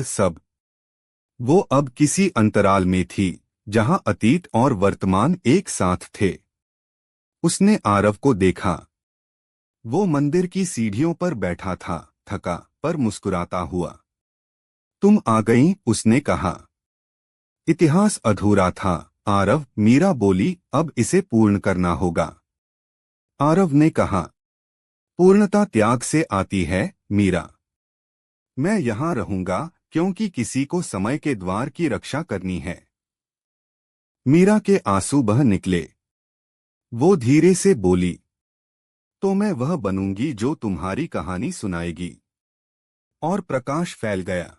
सब वो अब किसी अंतराल में थी जहां अतीत और वर्तमान एक साथ थे। उसने आरव को देखा। वो मंदिर की सीढ़ियों पर बैठा था, थका पर मुस्कुराता हुआ। तुम आ गई, उसने कहा। इतिहास अधूरा था, आरव। मीरा बोली, अब इसे पूर्ण करना होगा। आरव ने कहा, पूर्णता त्याग से आती है, मीरा। मैं यहां रहूंगा क्योंकि किसी को समय के द्वार की रक्षा करनी है। मीरा के आंसू बह निकले। वो धीरे से बोली, तो मैं वह बनूंगी जो तुम्हारी कहानी सुनाएगी। और प्रकाश फैल गया।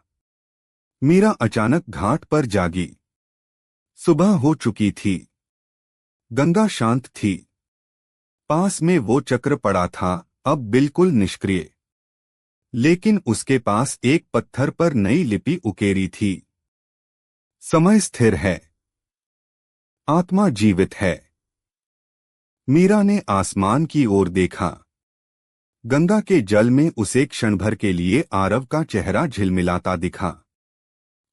मीरा अचानक घाट पर जागी। सुबह हो चुकी थी। गंगा शांत थी। पास में वो चक्र पड़ा था, अब बिल्कुल निष्क्रिय। लेकिन उसके पास एक पत्थर पर नई लिपि उकेरी थी। समय स्थिर है, आत्मा जीवित है। मीरा ने आसमान की ओर देखा। गंगा के जल में उसे क्षण भर के लिए आरव का चेहरा झिलमिलाता दिखा,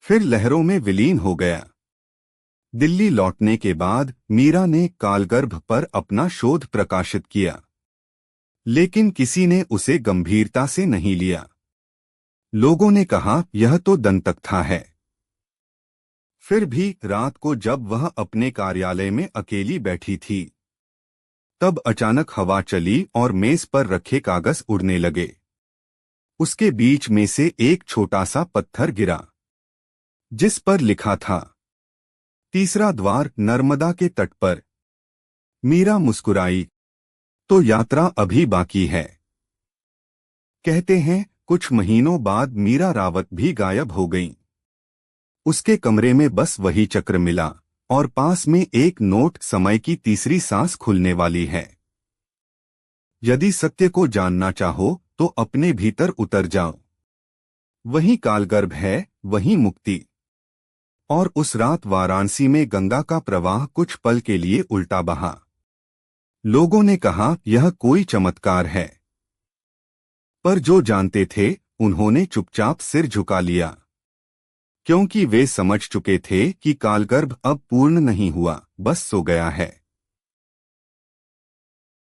फिर लहरों में विलीन हो गया। दिल्ली लौटने के बाद मीरा ने कालगर्भ पर अपना शोध प्रकाशित किया, लेकिन किसी ने उसे गंभीरता से नहीं लिया। लोगों ने कहा, यह तो दंतकथा है। फिर भी रात को जब वह अपने कार्यालय में अकेली बैठी थी, तब अचानक हवा चली और मेज पर रखे कागज उड़ने लगे। उसके बीच में से एक छोटा सा पत्थर गिरा, जिस पर लिखा था, तीसरा द्वार नर्मदा के तट पर। मीरा मुस्कुराई, तो यात्रा अभी बाकी है। कहते हैं कुछ महीनों बाद मीरा रावत भी गायब हो गईं। उसके कमरे में बस वही चक्र मिला और पास में एक नोट, समय की तीसरी सांस खुलने वाली है। यदि सत्य को जानना चाहो तो अपने भीतर उतर जाओ। वही कालगर्भ है, वही मुक्ति। और उस रात वाराणसी में गंगा का प्रवाह कुछ पल के लिए उल्टा बहा। लोगों ने कहा, यह कोई चमत्कार है। पर जो जानते थे, उन्होंने चुपचाप सिर झुका लिया, क्योंकि वे समझ चुके थे कि कालगर्भ अब पूर्ण नहीं हुआ, बस सो गया है।